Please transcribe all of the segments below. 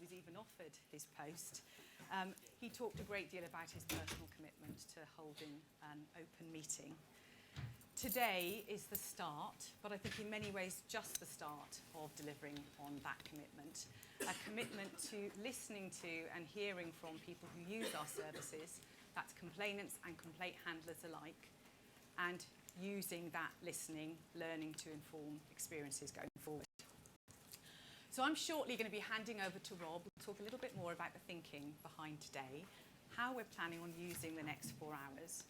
was even offered his post, he talked a great deal about his personal commitment to holding an open meeting. Today is the start, but I think in many ways just the start of delivering on that commitment. A commitment to listening to and hearing from people who use our services, that's complainants and complaint handlers alike, and using that listening, learning to inform experiences going forward. So I'm shortly going to be handing over to Rob. We'll talk a little bit more about the thinking behind today, how we're planning on using the next 4 hours,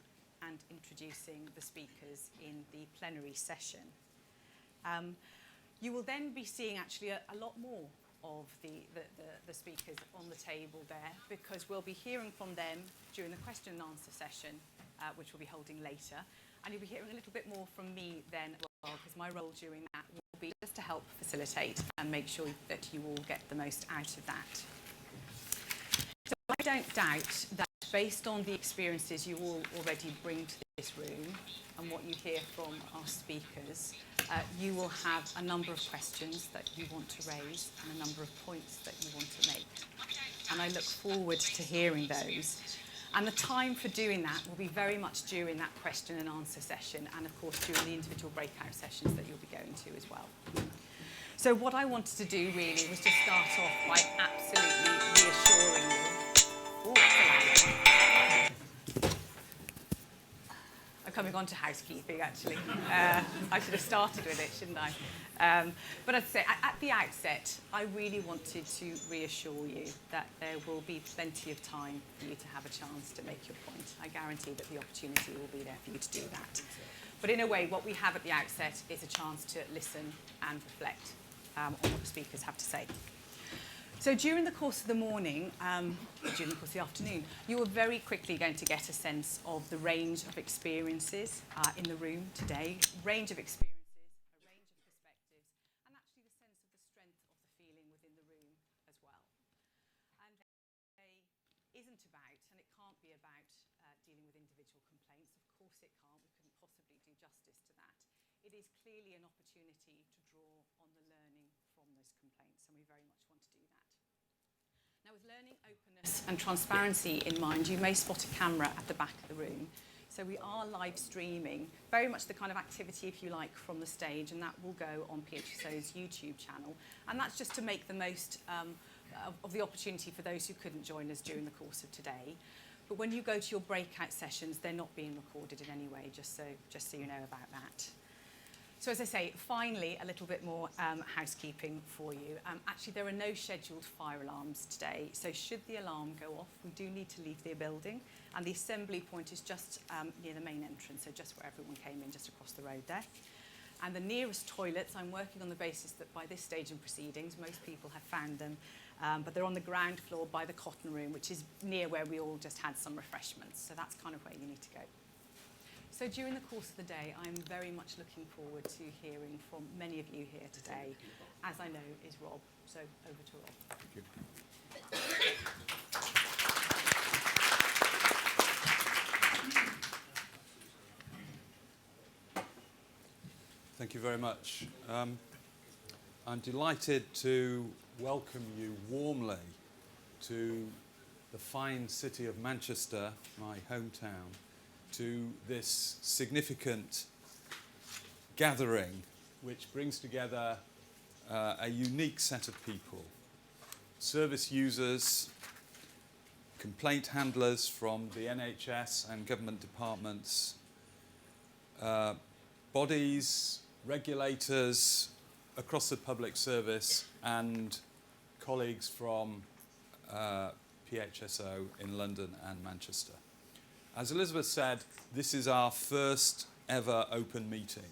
and introducing the speakers in the plenary session. You will then be seeing actually a lot more of the speakers on the table there, because we'll be hearing from them during the question and answer session, which we'll be holding later. And you'll be hearing a little bit more from me then as well, because my role during that will be just to help facilitate and make sure that you all get the most out of that. So I don't doubt that based on the experiences you all already bring to this room and what you hear from our speakers, you will have a number of questions that you want to raise and a number of points that you want to make. And I look forward to hearing those. And the time for doing that will be very much during that question and answer session, and of course during the individual breakout sessions that you'll be going to as well. So what I wanted to do really was to start off by absolutely reassuring you. Oh, that's a loud one. I'm coming on to housekeeping actually. I should have started with it, shouldn't I? But as I say, at the outset, I really wanted to reassure you that there will be plenty of time for you to have a chance to make your point. I guarantee that the opportunity will be there for you to do that. But in a way, what we have at the outset is a chance to listen and reflect on what the speakers have to say. So during the course of the morning, during the course of the afternoon, you are very quickly going to get a sense of the range of experiences in the room today, range of experiences, a range of perspectives, and actually the sense of the strength of the feeling within the room as well. And today isn't about, and it can't be about, dealing with individual complaints. Of course it can't. We couldn't possibly do justice to that. It is clearly an opportunity to draw on the learning from those complaints, and we very much want to do that. Now, with learning, openness and transparency in mind, you may spot a camera at the back of the room. So we are live streaming, very much the kind of activity, if you like, from the stage, and that will go on PHSO's YouTube channel. And that's just to make the most of the opportunity for those who couldn't join us during the course of today. But when you go to your breakout sessions, they're not being recorded in any way, just so you know about that. So as I say, finally, a little bit more housekeeping for you. Actually, there are no scheduled fire alarms today. So should the alarm go off, we do need to leave the building. And the assembly point is just near the main entrance, so just where everyone came in, just across the road there. And the nearest toilets, I'm working on the basis that by this stage in proceedings, most people have found them. But they're on the ground floor by the cotton room, which is near where we all just had some refreshments. So that's kind of where you need to go. So during the course of the day, I'm very much looking forward to hearing from many of you here today, as I know is Rob. So over to Rob. Thank you very much. I'm delighted to welcome you warmly to the fine city of Manchester, my hometown, to this significant gathering which brings together a unique set of people. Service users, complaint handlers from the NHS and government departments, bodies, regulators across the public service, and colleagues from PHSO in London and Manchester. As Elizabeth said, this is our first ever open meeting,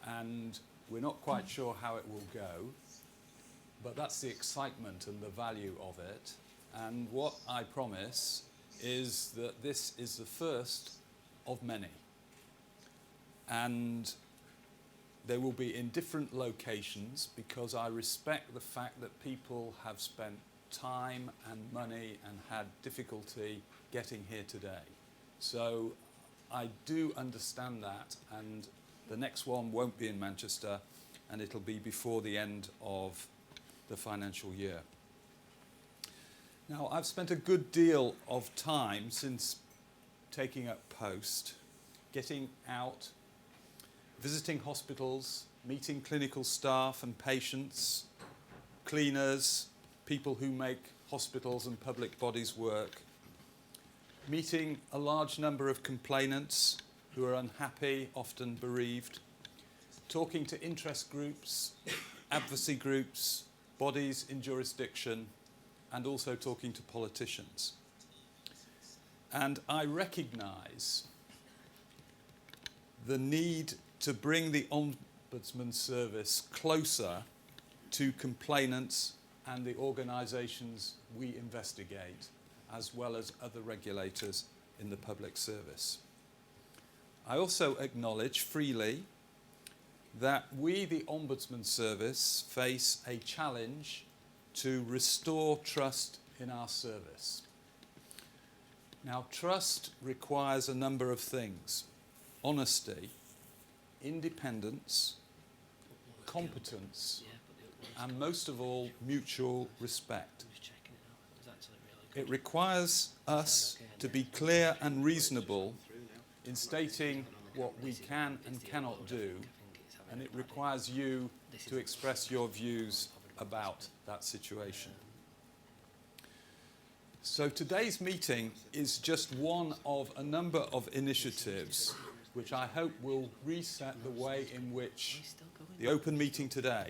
and we're not quite sure how it will go, but that's the excitement and the value of it. And what I promise is that this is the first of many. And they will be in different locations because I respect the fact that people have spent time and money and had difficulty getting here today. So I do understand that, and the next one won't be in Manchester, and it'll be before the end of the financial year. Now, I've spent a good deal of time since taking up post, getting out, visiting hospitals, meeting clinical staff and patients, cleaners, people who make hospitals and public bodies work, meeting a large number of complainants who are unhappy, often bereaved, talking to interest groups, advocacy groups, bodies in jurisdiction, and also talking to politicians. And I recognise the need to bring the Ombudsman Service closer to complainants and the organisations we investigate, as well as other regulators in the public service. I also acknowledge freely that we, the Ombudsman Service, face a challenge to restore trust in our service. Now, trust requires a number of things: honesty, independence, competence, and most of all, mutual respect. It requires us to be clear and reasonable in stating what we can and cannot do, and it requires you to express your views about that situation. So today's meeting is just one of a number of initiatives which I hope will reset the way in which the open meeting today,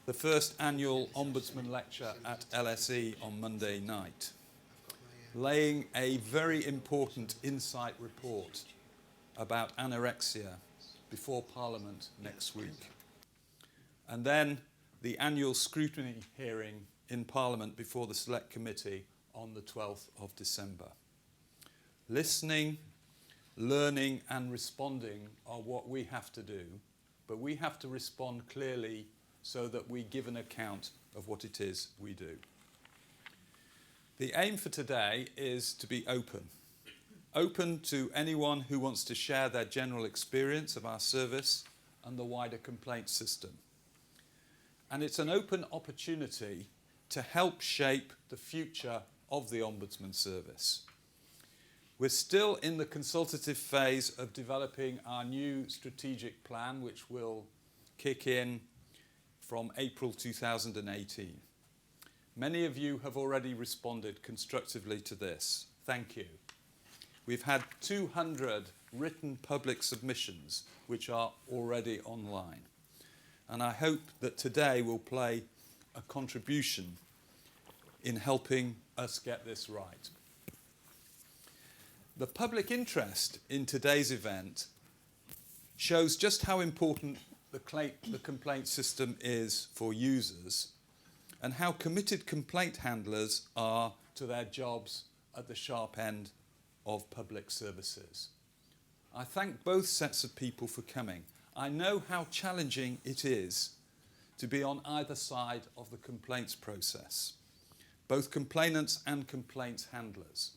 the first annual Ombudsman lecture at LSE on Monday night, laying a very important insight report about anorexia before Parliament next week, and then the annual scrutiny hearing in Parliament before the Select Committee on the 12th of December. Listening, learning and responding are what we have to do, but we have to respond clearly so that we give an account of what it is we do. The aim for today is to be open. Open to anyone who wants to share their general experience of our service and the wider complaint system. And it's an open opportunity to help shape the future of the Ombudsman Service. We're still in the consultative phase of developing our new strategic plan, which will kick in from April 2018. Many of you have already responded constructively to this. Thank you. We've had 200 written public submissions, which are already online. And I hope that today will play a contribution in helping us get this right. The public interest in today's event shows just how important the complaint system is for users and how committed complaint handlers are to their jobs at the sharp end of public services. I thank both sets of people for coming. I know how challenging it is to be on either side of the complaints process, both complainants and complaints handlers.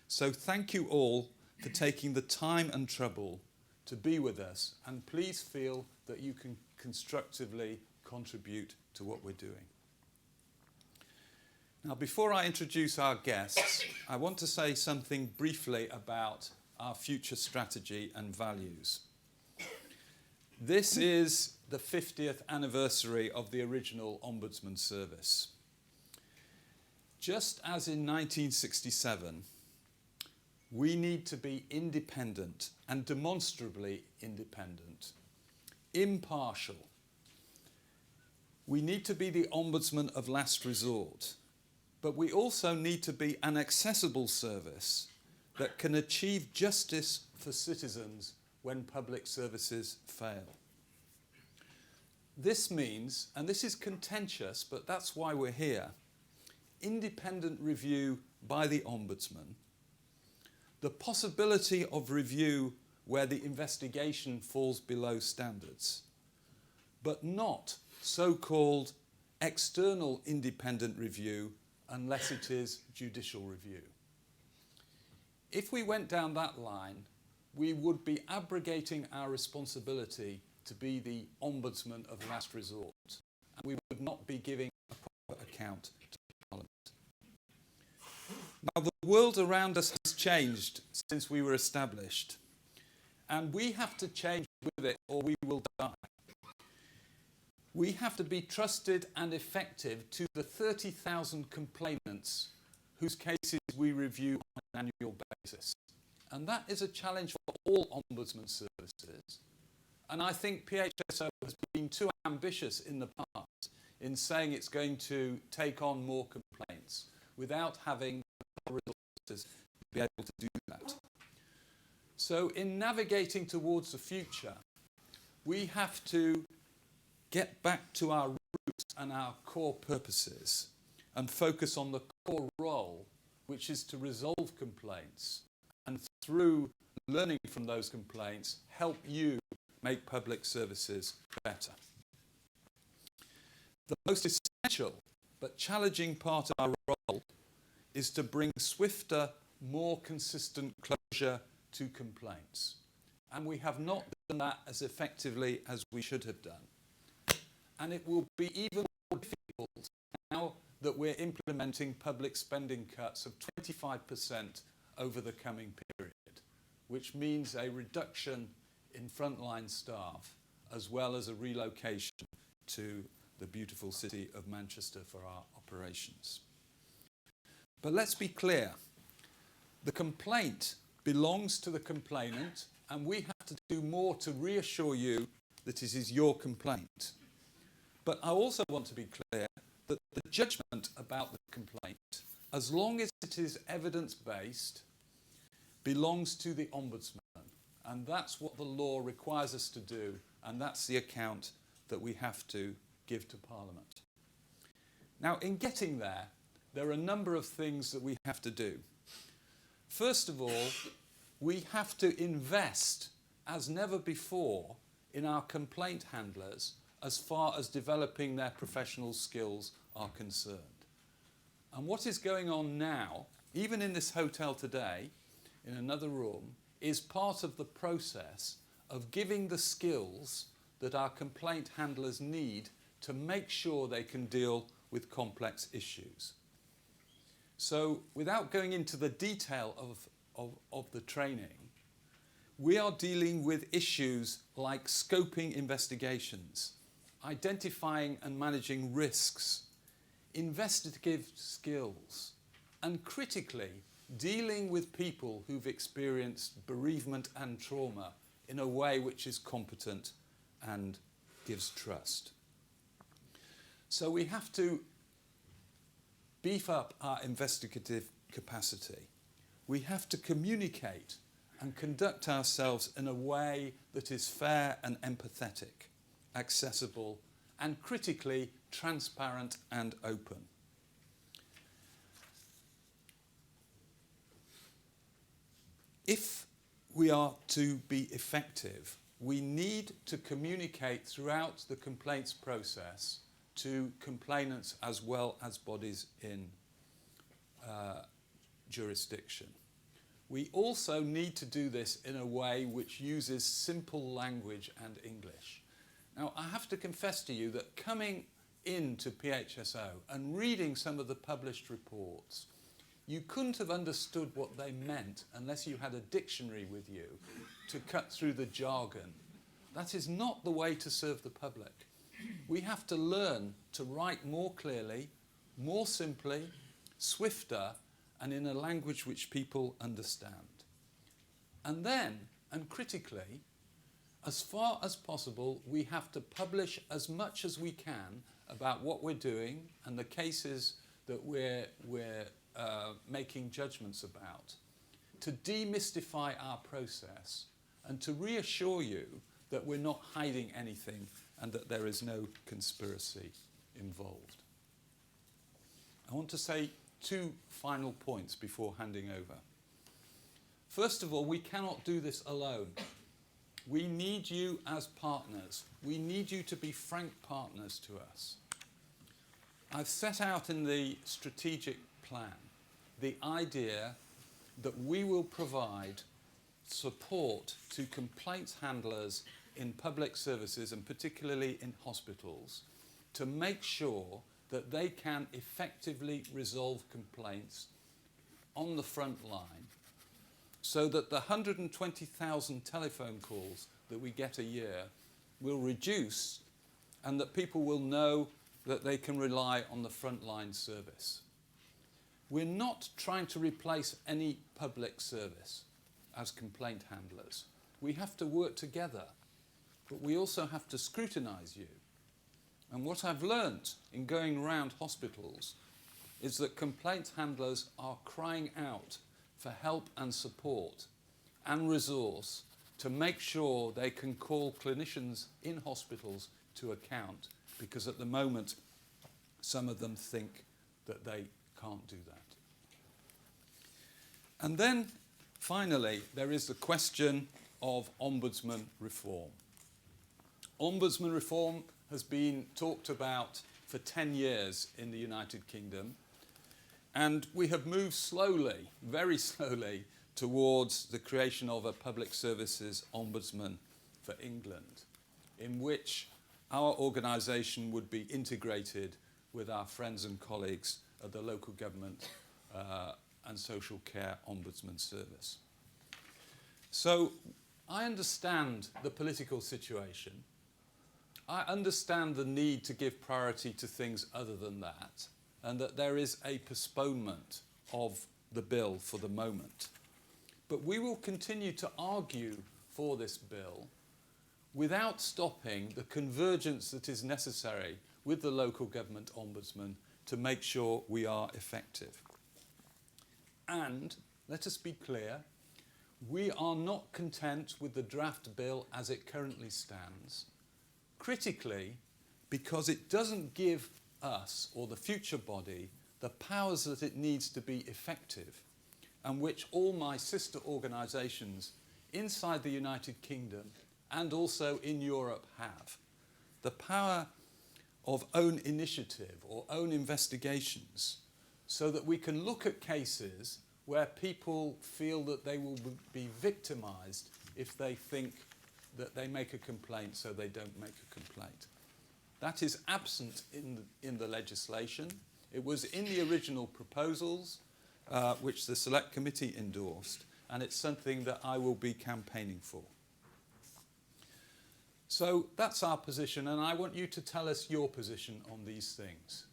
So thank you all for taking the time and trouble to be with us, and please feel that you can constructively contribute to what we're doing. Now, before I introduce our guests, I want to say something briefly about our future strategy and values. This is the 50th anniversary of the original Ombudsman Service. Just as in 1967, we need to be independent and demonstrably independent, impartial. We need to be the Ombudsman of last resort, but we also need to be an accessible service that can achieve justice for citizens when public services fail. This means, and this is contentious, but that's why we're here, independent review by the Ombudsman, the possibility of review where the investigation falls below standards, but not so-called external independent review unless it is judicial review. If we went down that line, we would be abrogating our responsibility to be the Ombudsman of last resort, and we would not be giving a proper account to Parliament. Now, the world around us has changed since we were established, and we have to change with it or we will die. We have to be trusted and effective to the 30,000 complainants whose cases we review on an annual basis. And that is a challenge for all ombudsman services. And I think PHSO has been too ambitious in the past in saying it's going to take on more complaints without having the resources to be able to do that. So in navigating towards the future, we have to get back to our roots and our core purposes and focus on the core role, which is to resolve complaints and through learning from those complaints, help you make public services better. The most essential but challenging part of our role is to bring swifter, more consistent closure to complaints. And we have not done that as effectively as we should have done. And it will be even more difficult now that we're implementing public spending cuts of 25% over the coming period, which means a reduction in frontline staff as well as a relocation to the beautiful city of Manchester for our operations. But let's be clear, the complaint belongs to the complainant, and we have to do more to reassure you that it is your complaint. But I also want to be clear that the judgment about the complaint, as long as it is evidence-based, belongs to the Ombudsman. And that's what the law requires us to do, and that's the account that we have to give to Parliament. Now, in getting there, there are a number of things that we have to do. First of all, we have to invest as never before in our complaint handlers as far as developing their professional skills are concerned. And what is going on now, even in this hotel today, in another room, is part of the process of giving the skills that our complaint handlers need to make sure they can deal with complex issues. So, without going into the detail of the training, we are dealing with issues like scoping investigations, identifying and managing risks, investigative skills, and critically, dealing with people who've experienced bereavement and trauma in a way which is competent and gives trust. So we have to beef up our investigative capacity. We have to communicate and conduct ourselves in a way that is fair and empathetic, accessible, and critically transparent and open. If we are to be effective, we need to communicate throughout the complaints process to complainants as well as bodies in jurisdiction. We also need to do this in a way which uses simple language and English. Now, I have to confess to you that coming into PHSO and reading some of the published reports, you couldn't have understood what they meant unless you had a dictionary with you to cut through the jargon. That is not the way to serve the public. We have to learn to write more clearly, more simply, swifter, and in a language which people understand. And then, and critically, as far as possible, we have to publish as much as we can about what we're doing and the cases that we're making judgments about, to demystify our process and to reassure you that we're not hiding anything and that there is no conspiracy involved. I want to say two final points before handing over. First of all, we cannot do this alone. We need you as partners. We need you to be frank partners to us. I've set out in the strategic plan the idea that we will provide support to complaints handlers in public services and particularly in hospitals to make sure that they can effectively resolve complaints on the front line so that the 120,000 telephone calls that we get a year will reduce and that people will know that they can rely on the frontline service. We're not trying to replace any public service as complaint handlers. We have to work together, but we also have to scrutinise you. And what I've learnt in going around hospitals is that complaint handlers are crying out for help and support and resource to make sure they can call clinicians in hospitals to account, because at the moment some of them think that they can't do that. And then finally there is the question of ombudsman reform. Ombudsman reform has been talked about for 10 years in the United Kingdom, and we have moved slowly, very slowly, towards the creation of a public services ombudsman for England, in which our organisation would be integrated with our friends and colleagues at the local government and social care ombudsman service. So I understand the political situation. I understand the need to give priority to things other than that, and that there is a postponement of the bill for the moment. But we will continue to argue for this bill without stopping the convergence that is necessary with the local government ombudsman to make sure we are effective. And let us be clear, we are not content with the draft bill as it currently stands, critically because it doesn't give us, or the future body, the powers that it needs to be effective, and which all my sister organisations inside the United Kingdom and also in Europe have. The power of own initiative or own investigations, so that we can look at cases where people feel that they will be victimised if they think that they make a complaint, so they don't make a complaint. That is absent in the legislation. It was in the original proposals, which the Select Committee endorsed, and it's something that I will be campaigning for. So that's our position, and I want you to tell us your position on these things.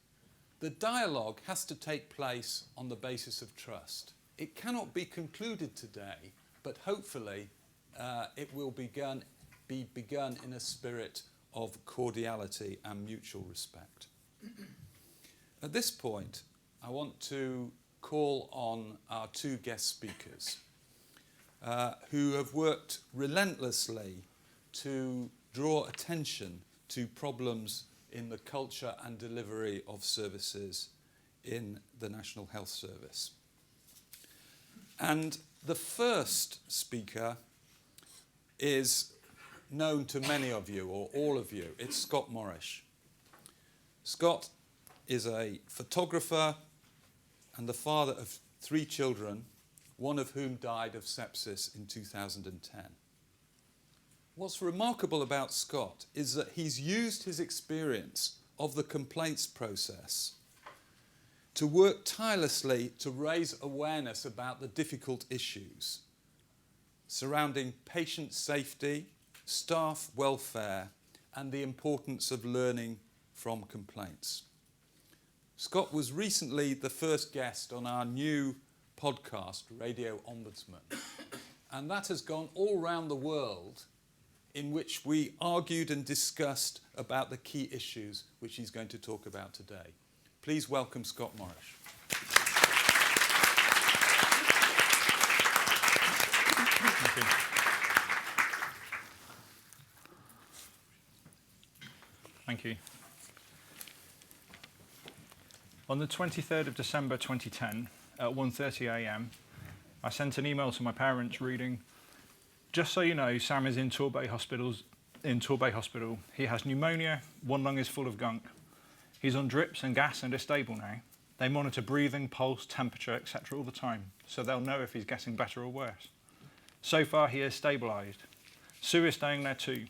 The dialogue has to take place on the basis of trust. It cannot be concluded today, but hopefully it will be begun in a spirit of cordiality and mutual respect. At this point, I want to call on our two guest speakers who have worked relentlessly to draw attention to problems in the culture and delivery of services in the National Health Service. And the first speaker is known to many of you, or all of you. It's Scott Morrish. Scott is a photographer and the father of 3 children, one of whom died of sepsis in 2010. What's remarkable about Scott is that he's used his experience of the complaints process to work tirelessly to raise awareness about the difficult issues surrounding patient safety, staff welfare, and the importance of learning from complaints. Scott was recently the first guest on our new podcast, Radio Ombudsman, and that has gone all around the world, in which we argued and discussed about the key issues which he's going to talk about today. Please welcome Scott Morrish. Thank you. Thank you. On the 23rd of December 2010, at 1:30 a.m, I sent an email to my parents reading, "Just so you know, Sam is in Torbay Hospital. He has pneumonia, one lung is full of gunk. He's on drips and gas and is stable now. They monitor breathing, pulse, temperature, etc. all the time, so they'll know if he's getting better or worse. So far, he is stabilised. Sue is staying there too.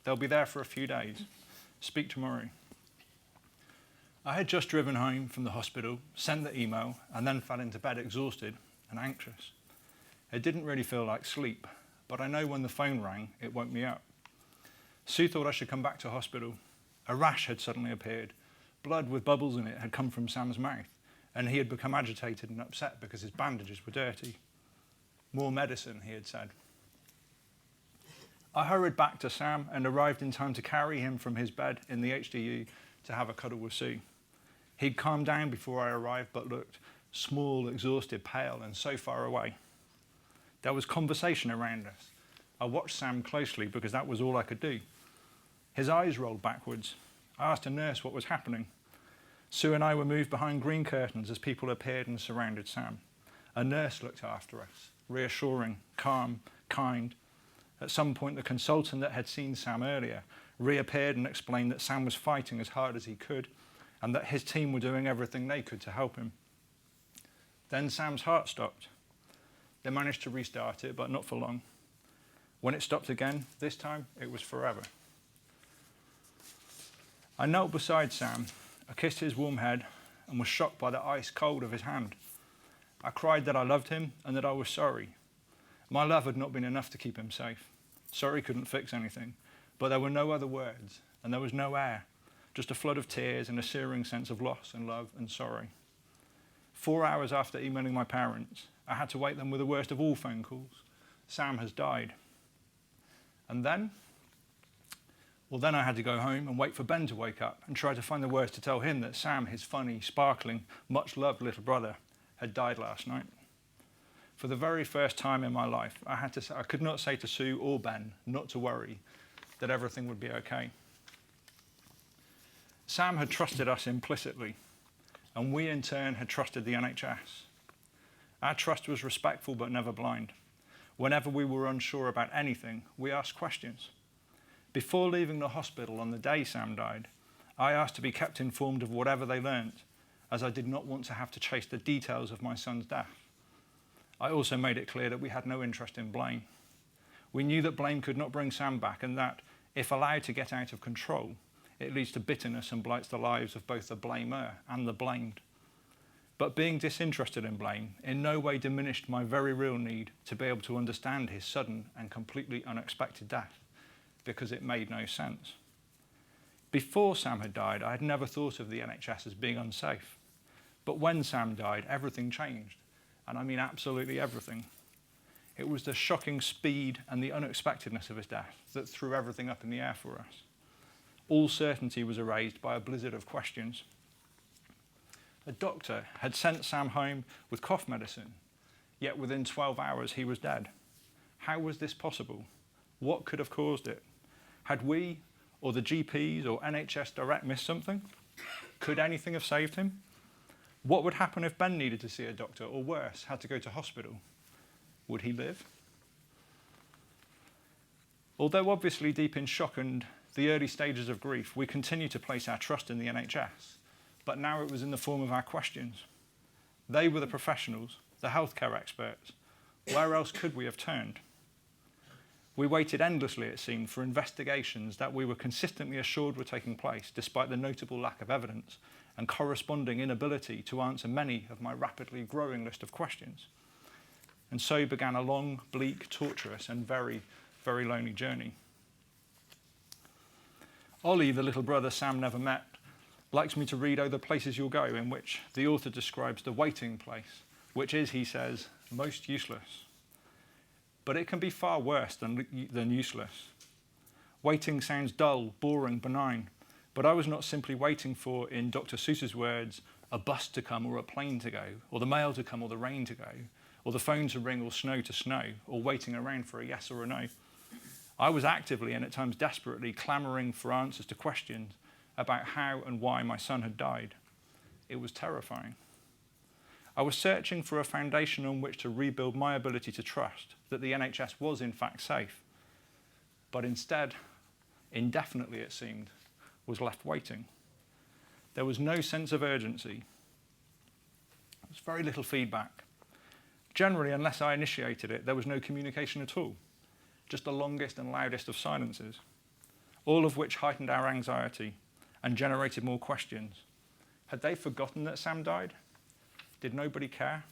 They'll be there for a few days. Speak tomorrow." I had just driven home from the hospital, sent the email, and then fell into bed exhausted and anxious. It didn't really feel like sleep, but I know when the phone rang, it woke me up. Sue thought I should come back to hospital. A rash had suddenly appeared. Blood with bubbles in it had come from Sam's mouth, and he had become agitated and upset because his bandages were dirty. More medicine, he had said. I hurried back to Sam and arrived in time to carry him from his bed in the HDU to have a cuddle with Sue. He'd calmed down before I arrived, but looked small, exhausted, pale, and so far away. There was conversation around us. I watched Sam closely because that was all I could do. His eyes rolled backwards. I asked a nurse what was happening. Sue and I were moved behind green curtains as people appeared and surrounded Sam. A nurse looked after us, reassuring, calm, kind. At some point, the consultant that had seen Sam earlier reappeared and explained that Sam was fighting as hard as he could and that his team were doing everything they could to help him. Then Sam's heart stopped. They managed to restart it, but not for long. When it stopped again, this time it was forever. I knelt beside Sam, I kissed his warm head and was shocked by the ice cold of his hand. I cried that I loved him and that I was sorry. My love had not been enough to keep him safe. Sorry couldn't fix anything, but there were no other words and there was no air, just a flood of tears and a searing sense of loss and love and sorrow. 4 hours after emailing my parents, I had to wake them with the worst of all phone calls. Sam has died. And then? Well, then I had to go home and wait for Ben to wake up and try to find the words to tell him that Sam, his funny, sparkling, much-loved little brother, had died last night. For the very first time in my life, I could not say to Sue or Ben not to worry, that everything would be okay. Sam had trusted us implicitly, and we in turn had trusted the NHS. Our trust was respectful but never blind. Whenever we were unsure about anything, we asked questions. Before leaving the hospital on the day Sam died, I asked to be kept informed of whatever they learnt, as I did not want to have to chase the details of my son's death. I also made it clear that we had no interest in blame. We knew that blame could not bring Sam back and that, if allowed to get out of control, it leads to bitterness and blights the lives of both the blamer and the blamed. But being disinterested in blame in no way diminished my very real need to be able to understand his sudden and completely unexpected death, because it made no sense. Before Sam had died, I had never thought of the NHS as being unsafe. But when Sam died, everything changed. And I mean absolutely everything. It was the shocking speed and the unexpectedness of his death that threw everything up in the air for us. All certainty was erased by a blizzard of questions. A doctor had sent Sam home with cough medicine, yet within 12 hours he was dead. How was this possible? What could have caused it? Had we, or the GPs, or NHS Direct missed something? Could anything have saved him? What would happen if Ben needed to see a doctor, or worse, had to go to hospital? Would he live? Although obviously deep in shock and the early stages of grief, we continue to place our trust in the NHS, but now it was in the form of our questions. They were the professionals, the healthcare experts. Where else could we have turned? We waited endlessly, it seemed, for investigations that we were consistently assured were taking place, despite the notable lack of evidence and corresponding inability to answer many of my rapidly growing list of questions. And so began a long, bleak, torturous, and very, very lonely journey. Ollie, the little brother Sam never met, likes me to read Oh, the Places You'll Go, in which the author describes the waiting place, which is, he says, most useless. But it can be far worse than useless. Waiting sounds dull, boring, benign, but I was not simply waiting for, in Dr. Seuss's words, a bus to come or a plane to go, or the mail to come or the rain to go, or the phone to ring or snow to snow, or waiting around for a yes or a no. I was actively and at times desperately clamouring for answers to questions about how and why my son had died. It was terrifying. I was searching for a foundation on which to rebuild my ability to trust that the NHS was in fact safe, but instead, indefinitely it seemed, was left waiting. There was no sense of urgency. There was very little feedback. Generally, unless I initiated it, there was no communication at all, just the longest and loudest of silences, all of which heightened our anxiety and generated more questions. Had they forgotten that Sam died? Did nobody care?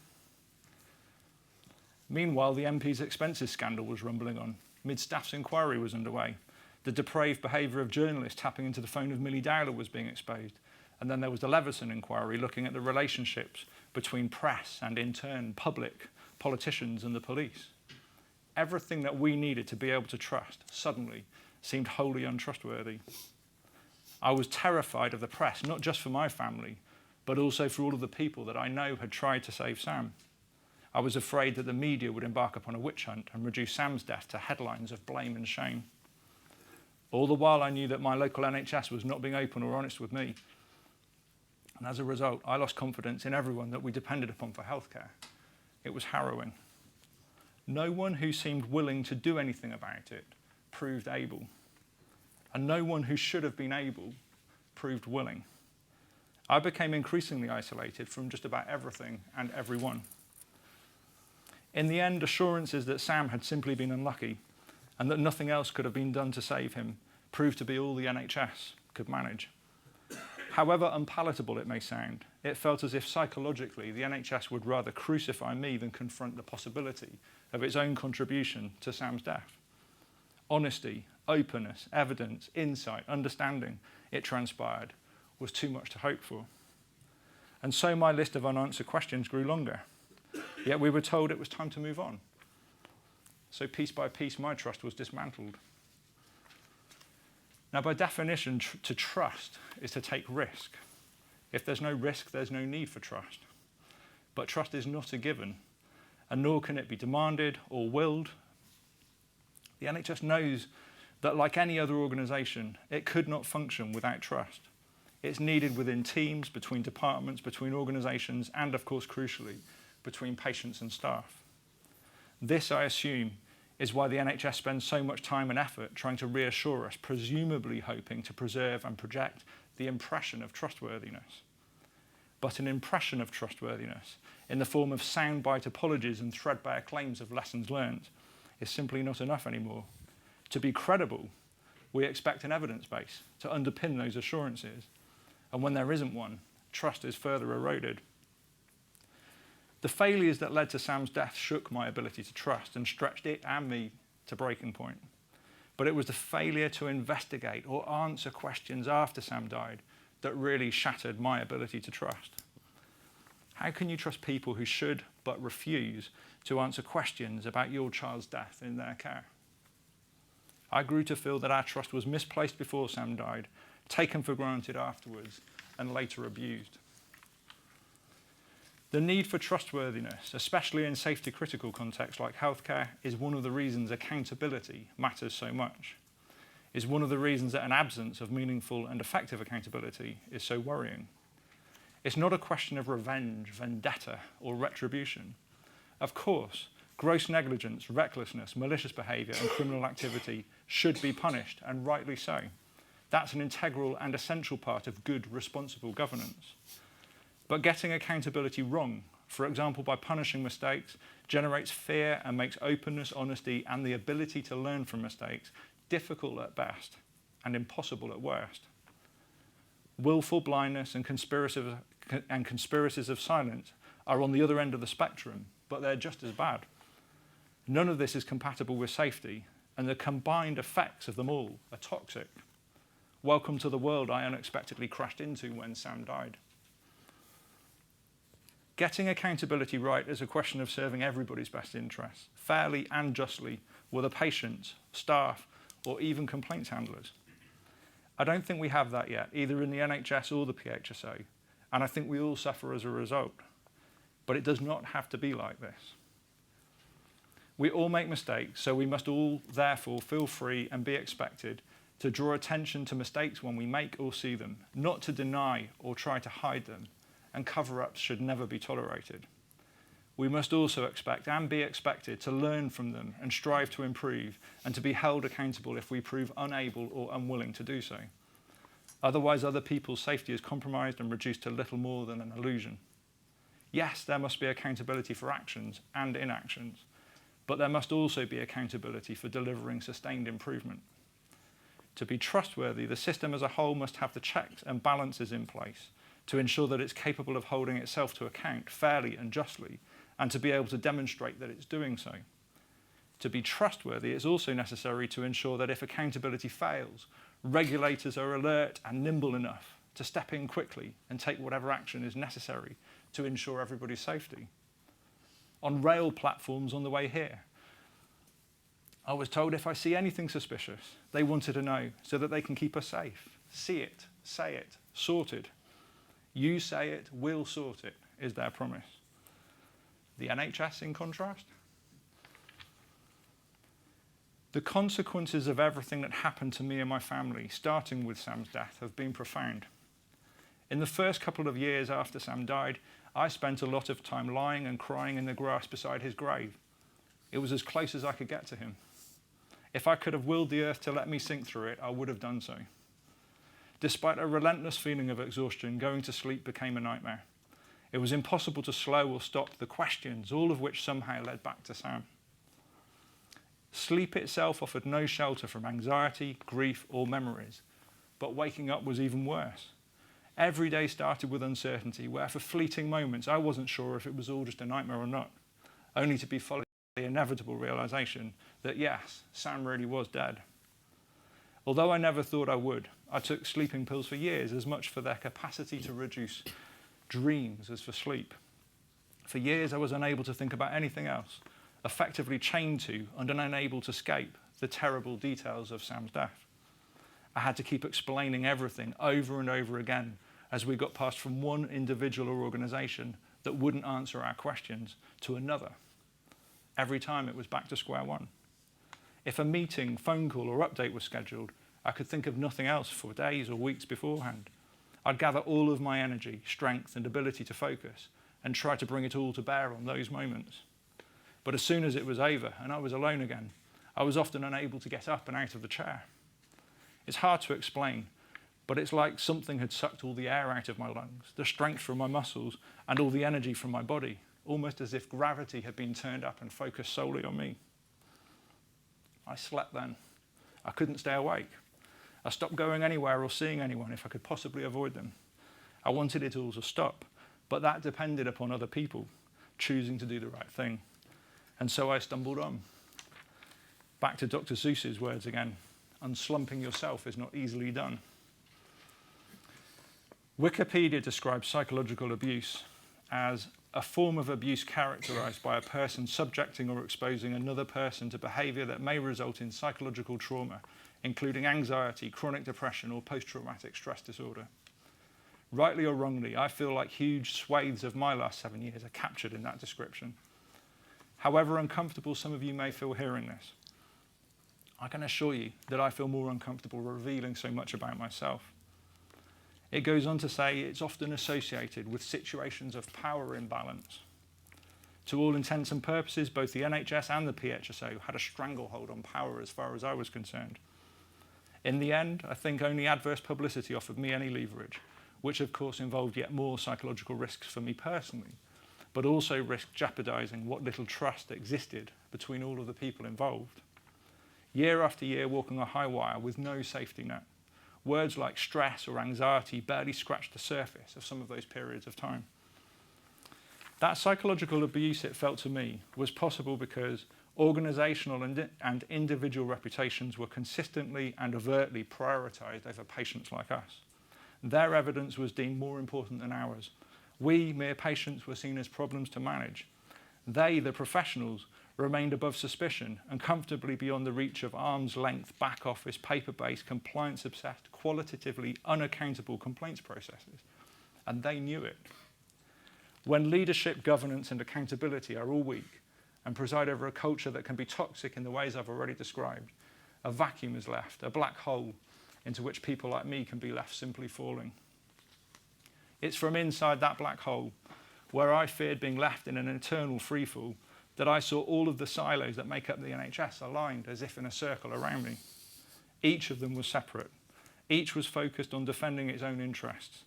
Meanwhile, the MP's expenses scandal was rumbling on. Mid-staff's inquiry was underway. The depraved behaviour of journalists tapping into the phone of Millie Dowler was being exposed. And then there was the Leveson inquiry looking at the relationships between press and, in turn, public, politicians and the police. Everything that we needed to be able to trust suddenly seemed wholly untrustworthy. I was terrified of the press, not just for my family, but also for all of the people that I know had tried to save Sam. I was afraid that the media would embark upon a witch hunt and reduce Sam's death to headlines of blame and shame. All the while I knew that my local NHS was not being open or honest with me. And as a result, I lost confidence in everyone that we depended upon for healthcare. It was harrowing. No one who seemed willing to do anything about it proved able. And no one who should have been able proved willing. I became increasingly isolated from just about everything and everyone. In the end, assurances that Sam had simply been unlucky and that nothing else could have been done to save him proved to be all the NHS could manage. However unpalatable it may sound, it felt as if psychologically the NHS would rather crucify me than confront the possibility of its own contribution to Sam's death. Honesty, openness, evidence, insight, understanding, it transpired, was too much to hope for. And so my list of unanswered questions grew longer. Yet we were told it was time to move on. So piece by piece, my trust was dismantled. Now, by definition, to trust is to take risk. If there's no risk, there's no need for trust. But trust is not a given, and nor can it be demanded or willed. The NHS knows that, like any other organisation, it could not function without trust. It's needed within teams, between departments, between organisations, and, of course, crucially, between patients and staff. This, I assume, is why the NHS spends so much time and effort trying to reassure us, presumably hoping to preserve and project the impression of trustworthiness. But an impression of trustworthiness, in the form of soundbite apologies and threadbare claims of lessons learned, is simply not enough anymore. To be credible, we expect an evidence base to underpin those assurances. And when there isn't one, trust is further eroded. The failures that led to Sam's death shook my ability to trust and stretched it and me to breaking point. But it was the failure to investigate or answer questions after Sam died that really shattered my ability to trust. How can you trust people who should but refuse to answer questions about your child's death in their care? I grew to feel that our trust was misplaced before Sam died, taken for granted afterwards, and later abused. The need for trustworthiness, especially in safety-critical contexts like healthcare, is one of the reasons accountability matters so much, is one of the reasons that an absence of meaningful and effective accountability is so worrying. It's not a question of revenge, vendetta, or retribution. Of course, gross negligence, recklessness, malicious behaviour, and criminal activity should be punished, and rightly so. That's an integral and essential part of good, responsible governance. But getting accountability wrong, for example by punishing mistakes, generates fear and makes openness, honesty, and the ability to learn from mistakes difficult at best and impossible at worst. Willful blindness and conspiracies of silence are on the other end of the spectrum, but they're just as bad. None of this is compatible with safety, and the combined effects of them all are toxic. Welcome to the world I unexpectedly crashed into when Sam died. Getting accountability right is a question of serving everybody's best interests, fairly and justly, whether patients, staff, or even complaints handlers. I don't think we have that yet, either in the NHS or the PHSO, and I think we all suffer as a result. But it does not have to be like this. We all make mistakes, so we must all, therefore, feel free and be expected to draw attention to mistakes when we make or see them, not to deny or try to hide them, and cover-ups should never be tolerated. We must also expect and be expected to learn from them and strive to improve and to be held accountable if we prove unable or unwilling to do so. Otherwise, other people's safety is compromised and reduced to little more than an illusion. Yes, there must be accountability for actions and inactions, but there must also be accountability for delivering sustained improvement. To be trustworthy, the system as a whole must have the checks and balances in place to ensure that it's capable of holding itself to account fairly and justly, and to be able to demonstrate that it's doing so. To be trustworthy, it's also necessary to ensure that if accountability fails, regulators are alert and nimble enough to step in quickly and take whatever action is necessary to ensure everybody's safety. On rail platforms on the way here, I was told if I see anything suspicious, they wanted to know so that they can keep us safe. See it, say it, sorted. You say it, we'll sort it, is their promise. The NHS, in contrast? The consequences of everything that happened to me and my family, starting with Sam's death, have been profound. In the first couple of years after Sam died, I spent a lot of time lying and crying in the grass beside his grave. It was as close as I could get to him. If I could have willed the earth to let me sink through it, I would have done so. Despite a relentless feeling of exhaustion, going to sleep became a nightmare. It was impossible to slow or stop the questions, all of which somehow led back to Sam. Sleep itself offered no shelter from anxiety, grief, or memories, but waking up was even worse. Every day started with uncertainty, where for fleeting moments I wasn't sure if it was all just a nightmare or not, only to be followed by the inevitable realization that yes, Sam really was dead. Although I never thought I would, I took sleeping pills for years, as much for their capacity to reduce dreams as for sleep. For years I was unable to think about anything else, effectively chained to and unable to escape the terrible details of Sam's death. I had to keep explaining everything over and over again as we got passed from one individual or organisation that wouldn't answer our questions to another. Every time it was back to square one. If a meeting, phone call or update was scheduled, I could think of nothing else for days or weeks beforehand. I'd gather all of my energy, strength and ability to focus and try to bring it all to bear on those moments. But as soon as it was over and I was alone again, I was often unable to get up and out of the chair. It's hard to explain, but it's like something had sucked all the air out of my lungs, the strength from my muscles and all the energy from my body, almost as if gravity had been turned up and focused solely on me. I slept then. I couldn't stay awake. I stopped going anywhere or seeing anyone if I could possibly avoid them. I wanted it all to stop, but that depended upon other people choosing to do the right thing. And so I stumbled on. Back to Dr. Seuss's words again, unslumping yourself is not easily done. Wikipedia describes psychological abuse as a form of abuse characterized by a person subjecting or exposing another person to behavior that may result in psychological trauma, including anxiety, chronic depression, or post-traumatic stress disorder. Rightly or wrongly, I feel like huge swathes of my last 7 years are captured in that description. However uncomfortable some of you may feel hearing this, I can assure you that I feel more uncomfortable revealing so much about myself. It goes on to say it's often associated with situations of power imbalance. To all intents and purposes, both the NHS and the PHSO had a stranglehold on power as far as I was concerned. In the end, I think only adverse publicity offered me any leverage, which of course involved yet more psychological risks for me personally, but also risked jeopardising what little trust existed between all of the people involved. Year after year walking a high wire with no safety net. Words like stress or anxiety barely scratched the surface of some of those periods of time. That psychological abuse, it felt to me, was possible because organisational and individual reputations were consistently and overtly prioritised over patients like us. Their evidence was deemed more important than ours. We, mere patients, were seen as problems to manage. They, the professionals, remained above suspicion and comfortably beyond the reach of arm's length, back office, paper-based, compliance-obsessed, qualitatively unaccountable complaints processes. And they knew it. When leadership, governance and accountability are all weak and preside over a culture that can be toxic in the ways I've already described, a vacuum is left, a black hole into which people like me can be left simply falling. It's from inside that black hole, where I feared being left in an eternal freefall, that I saw all of the silos that make up the NHS aligned as if in a circle around me. Each of them was separate. Each was focused on defending its own interests.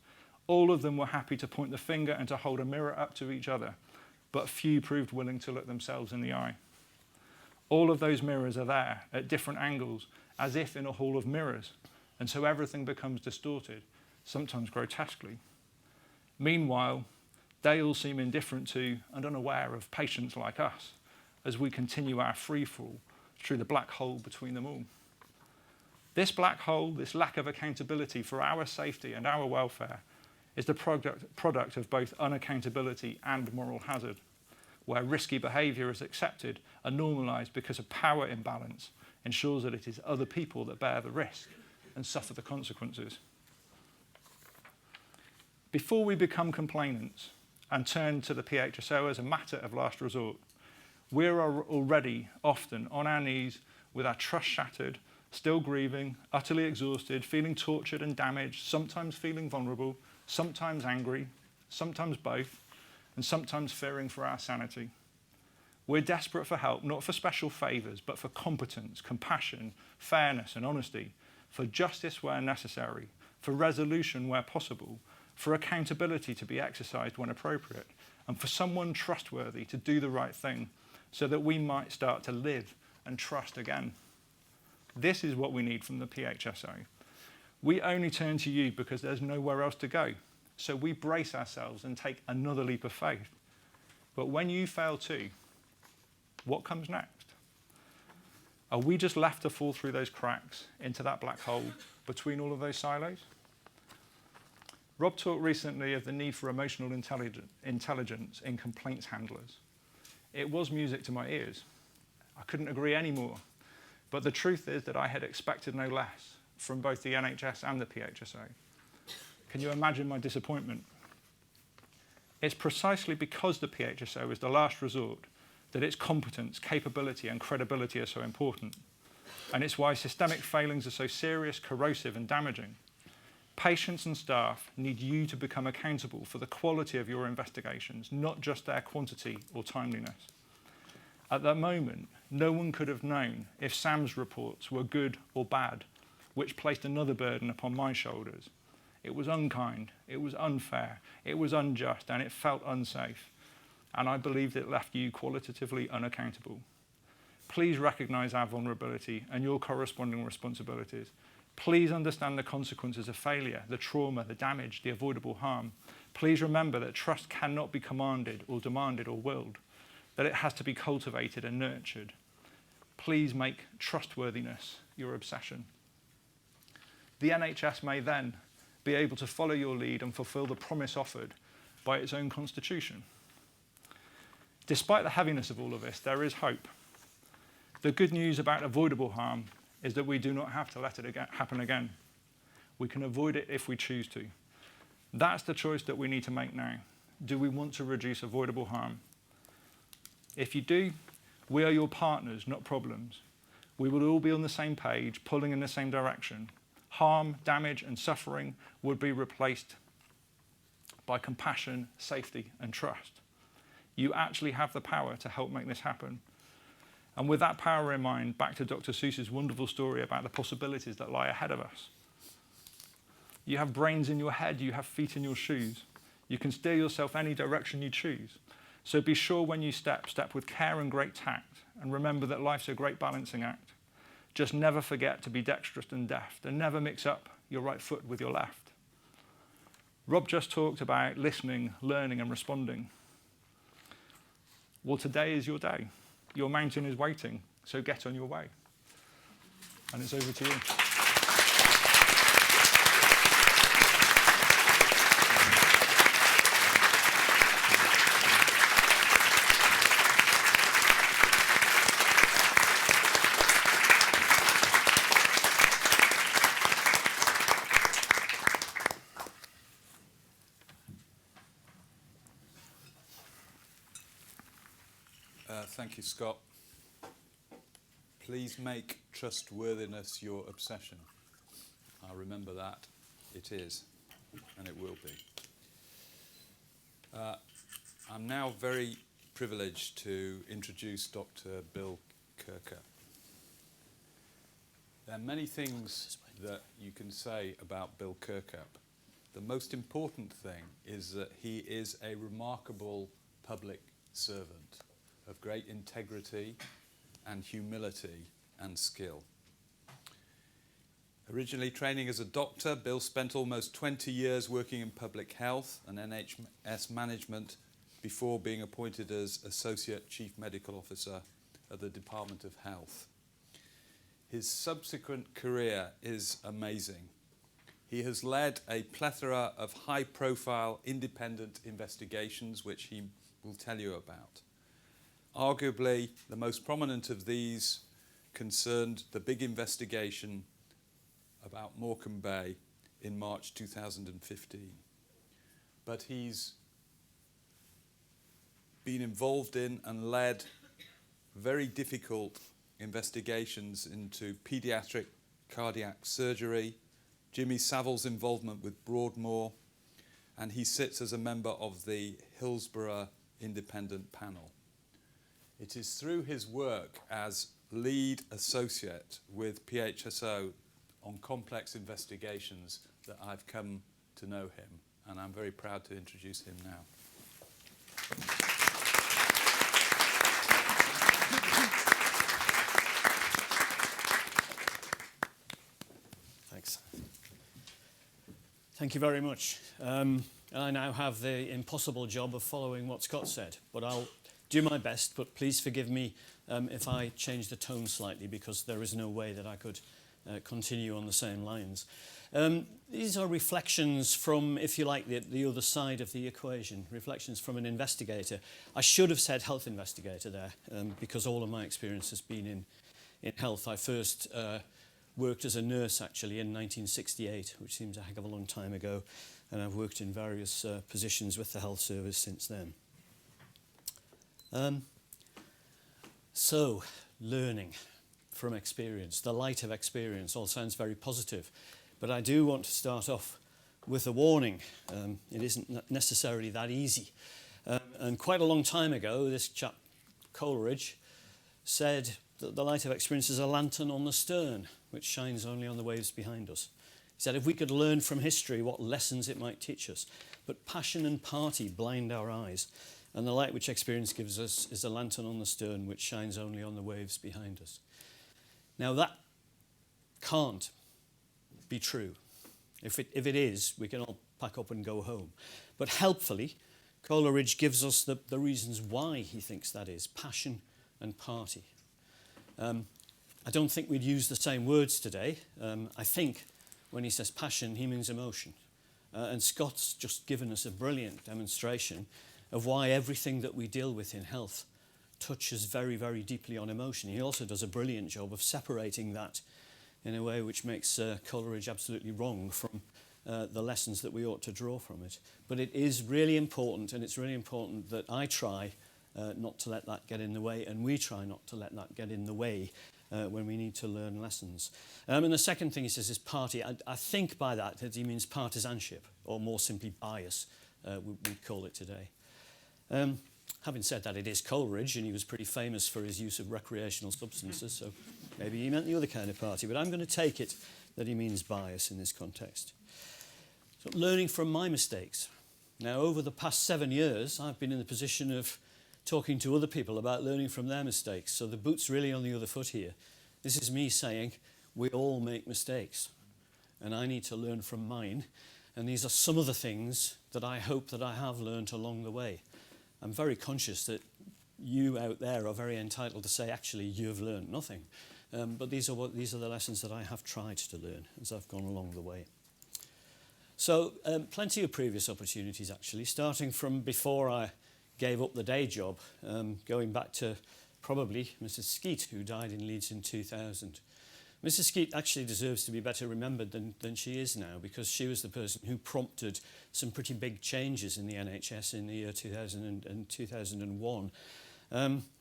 All of them were happy to point the finger and to hold a mirror up to each other, but few proved willing to look themselves in the eye. All of those mirrors are there at different angles, as if in a hall of mirrors, and so everything becomes distorted, sometimes grotesquely. Meanwhile, They all seem indifferent to and unaware of patients like us as we continue our freefall through the black hole between them all. This black hole, this lack of accountability for our safety and our welfare, is the product of both unaccountability and moral hazard, where risky behaviour is accepted and normalised because a power imbalance ensures that it is other people that bear the risk and suffer the consequences. Before we become complainants and turn to the PHSO as a matter of last resort, we are already often on our knees with our trust shattered, still grieving, utterly exhausted, feeling tortured and damaged, sometimes feeling vulnerable, sometimes angry, sometimes both, and sometimes fearing for our sanity. We're desperate for help, not for special favours, but for competence, compassion, fairness and honesty, for justice where necessary, for resolution where possible, for accountability to be exercised when appropriate, and for someone trustworthy to do the right thing so that we might start to live and trust again. This is what we need from the PHSO. We only turn to you because there's nowhere else to go. So we brace ourselves and take another leap of faith. But when you fail too, what comes next? Are we just left to fall through those cracks into that black hole between all of those silos? Rob talked recently of the need for emotional intelligence in complaints handlers. It was music to my ears. I couldn't agree any more. But the truth is that I had expected no less from both the NHS and the PHSO. Can you imagine my disappointment? It's precisely because the PHSO is the last resort that its competence, capability and credibility are so important. And it's why systemic failings are so serious, corrosive and damaging. Patients and staff need you to become accountable for the quality of your investigations, not just their quantity or timeliness. At that moment, no one could have known if Sam's reports were good or bad, which placed another burden upon my shoulders. It was unkind, it was unfair, it was unjust, and it felt unsafe. And I believed it left you qualitatively unaccountable. Please recognise our vulnerability and your corresponding responsibilities. Please understand the consequences of failure, the trauma, the damage, the avoidable harm. Please remember that trust cannot be commanded or demanded or willed, that it has to be cultivated and nurtured. Please make trustworthiness your obsession. The NHS may then be able to follow your lead and fulfil the promise offered by its own constitution. Despite the heaviness of all of this, there is hope. The good news about avoidable harm is that we do not have to let it happen again. We can avoid it if we choose to. That's the choice that we need to make now. Do we want to reduce avoidable harm? If you do, we are your partners, not problems. We will all be on the same page, pulling in the same direction. Harm, damage, and suffering would be replaced by compassion, safety, and trust. You actually have the power to help make this happen. And with that power in mind, back to Dr. Seuss's wonderful story about the possibilities that lie ahead of us. You have brains in your head, you have feet in your shoes. You can steer yourself any direction you choose. So be sure when you step with care and great tact, and remember that life's a great balancing act. Just never forget to be dexterous and deft, and never mix up your right foot with your left. Rob just talked about listening, learning and responding. Well, today is your day. Your mountain is waiting, so get on your way. And it's over to you. Thank you, Scott. Please make trustworthiness your obsession. I'll remember that. It is, and it will be. I'm now very privileged to introduce Dr. Bill Kirkup. There are many things that you can say about Bill Kirkup. The most important thing is that he is a remarkable public servant of great integrity and humility and skill. Originally training as a doctor, Bill spent almost 20 years working in public health and NHS management before being appointed as Associate Chief Medical Officer at the Department of Health. His subsequent career is amazing. He has led a plethora of high-profile independent investigations, which he will tell you about. Arguably, the most prominent of these concerned the big investigation about Morecambe Bay in March 2015. But he's been involved in and led very difficult investigations into paediatric cardiac surgery, Jimmy Savile's involvement with Broadmoor, and he sits as a member of the Hillsborough Independent Panel. It is through his work as lead associate with PHSO on complex investigations that I've come to know him, and I'm very proud to introduce him now. Thanks. Thank you very much. I now have the impossible job of following what Scott said, but I'll do my best, but please forgive me if I change the tone slightly, because there is no way that I could continue on the same lines. These are reflections from, if you like, the other side of the equation, reflections from an investigator. I should have said health investigator there, because all of my experience has been in health. I first worked as a nurse, actually, in 1968, which seems a heck of a long time ago, and I've worked in various positions with the health service since then. So, learning from experience, the light of experience, all sounds very positive. But I do want to start off with a warning. It isn't necessarily that easy. And quite a long time ago, this chap, Coleridge, said that the light of experience is a lantern on the stern, which shines only on the waves behind us. He said if we could learn from history what lessons it might teach us, but passion and party blind our eyes, and the light which experience gives us is a lantern on the stern, which shines only on the waves behind us. Now that can't be true. If it is, we can all pack up and go home. But helpfully, Coleridge gives us the reasons why he thinks that is, passion and party. I don't think we'd use the same words today. I think when he says passion, he means emotion. And Scott's just given us a brilliant demonstration of why everything that we deal with in health touches very, very deeply on emotion. He also does a brilliant job of separating that in a way which makes Coleridge absolutely wrong from the lessons that we ought to draw from it. But it is really important, and it's really important that I try not to let that get in the way, and we try not to let that get in the way when we need to learn lessons. And the second thing he says is party. I think by that he means partisanship, or more simply bias, we'd call it today. Having said that, it is Coleridge, and he was pretty famous for his use of recreational substances, so maybe he meant the other kind of party, but I'm going to take it that he means bias in this context. So, learning from my mistakes. Now, over the past 7 years, I've been in the position of talking to other people about learning from their mistakes, so the boot's really on the other foot here. This is me saying, we all make mistakes, and I need to learn from mine, and these are some of the things that I hope that I have learned along the way. I'm very conscious that you out there are very entitled to say, actually, you've learned nothing. But these are the lessons that I have tried to learn as I've gone along the way. So plenty of previous opportunities, actually, starting from before I gave up the day job, going back to probably Mrs. Skeet, who died in Leeds in 2000. Mrs. Skeet actually deserves to be better remembered than she is now, because she was the person who prompted some pretty big changes in the NHS in the year 2000 and 2001,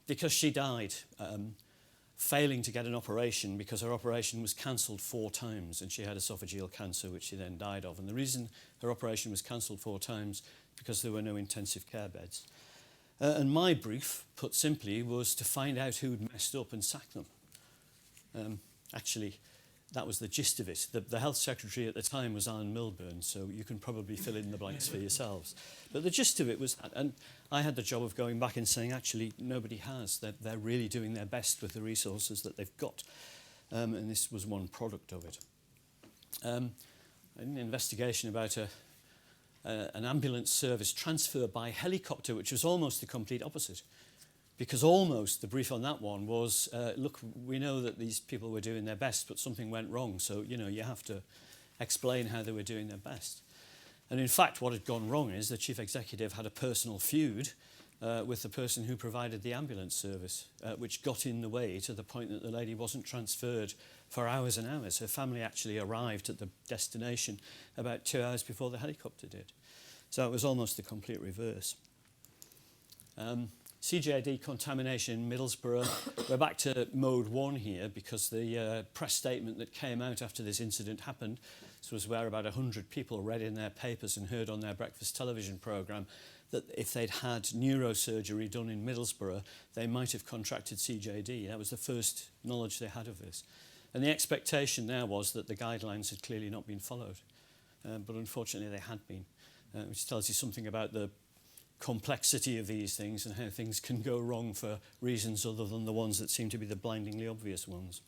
because she died failing to get an operation because her operation was cancelled 4 times, and she had esophageal cancer, which she then died of. And the reason her operation was cancelled 4 times because there were no intensive care beds. And my brief, put simply, was to find out who'd messed up and sack them. Actually, that was the gist of it. The health secretary at the time was Alan Milburn, so you can probably fill in the blanks for yourselves. But the gist of it was that, and I had the job of going back and saying, actually, nobody has. They're really doing their best with the resources that they've got. And this was one product of it. an investigation about an ambulance service transfer by helicopter, which was almost the complete opposite. Because almost the brief on that one was, look, we know that these people were doing their best, but something went wrong. So, you have to explain how they were doing their best. And in fact, what had gone wrong is the chief executive had a personal feud with the person who provided the ambulance service, which got in the way to the point that the lady wasn't transferred for hours and hours. Her family actually arrived at the destination about 2 hours before the helicopter did. So it was almost the complete reverse. CJD contamination in Middlesbrough. We're back to mode 1 here because the press statement that came out after this incident happened, this was where about 100 people read in their papers and heard on their breakfast television programme that if they'd had neurosurgery done in Middlesbrough, they might have contracted CJD. That was the first knowledge they had of this. And the expectation there was that the guidelines had clearly not been followed. But unfortunately they had been, which tells you something about the complexity of these things and how things can go wrong for reasons other than the ones that seem to be the blindingly obvious ones.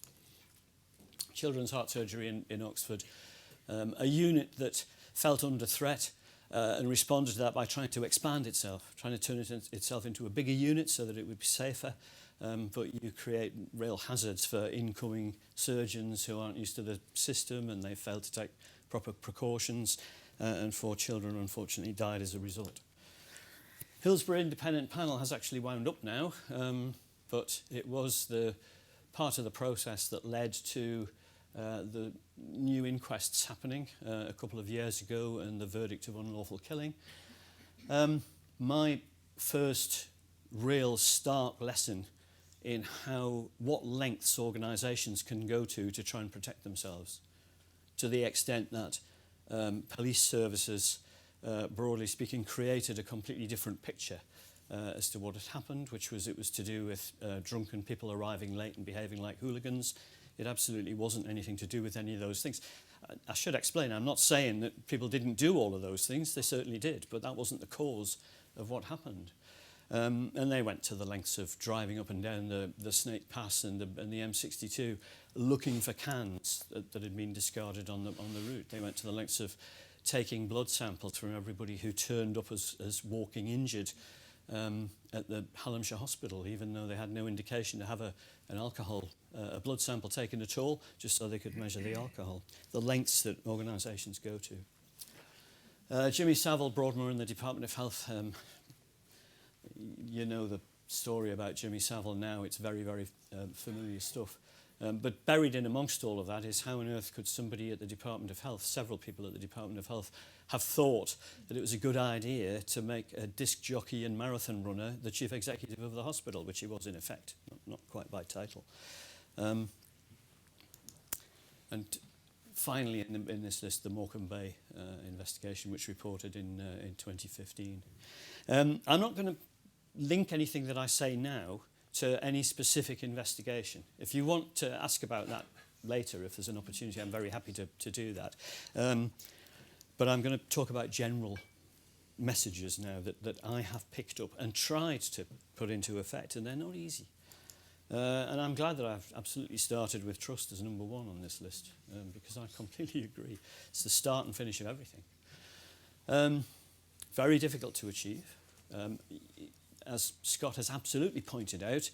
Children's heart surgery in Oxford, a unit that felt under threat and responded to that by trying to expand itself, trying to turn itself into a bigger unit so that it would be safer, but you create real hazards for incoming surgeons who aren't used to the system and they failed to take proper precautions, and 4 children unfortunately died as a result. Hillsborough Independent Panel has actually wound up now, but it was the part of the process that led to the new inquests happening a couple of years ago and the verdict of unlawful killing. My first real stark lesson in what lengths organisations can go to try and protect themselves, to the extent that police services, broadly speaking, created a completely different picture as to what had happened, which was it was to do with drunken people arriving late and behaving like hooligans. It absolutely wasn't anything to do with any of those things. I should explain, I'm not saying that people didn't do all of those things, they certainly did, but that wasn't the cause of what happened. And they went to the lengths of driving up and down the Snake Pass and the M62 looking for cans that had been discarded on the route. They went to the lengths of taking blood samples from everybody who turned up as walking injured at the Hallamshire Hospital, even though they had no indication to have a blood sample taken at all, just so they could measure the alcohol. The lengths that organisations go to. Jimmy Savile, Broadmoor in the Department of Health. You know the story about Jimmy Savile now. It's very, very familiar stuff. But buried in amongst all of that is how on earth could somebody at the Department of Health, several people at the Department of Health, have thought that it was a good idea to make a disc jockey and marathon runner the chief executive of the hospital, which he was in effect, not quite by title. And finally in this list, the Morecambe Bay investigation, which reported in 2015. I'm not going to link anything that I say now to any specific investigation. If you want to ask about that later, if there's an opportunity, I'm very happy to do that. But I'm going to talk about general messages now that I have picked up and tried to put into effect, and they're not easy. And I'm glad that I've absolutely started with trust as number 1 on this list, because I completely agree. It's the start and finish of everything. Very difficult to achieve. As Scott has absolutely pointed out,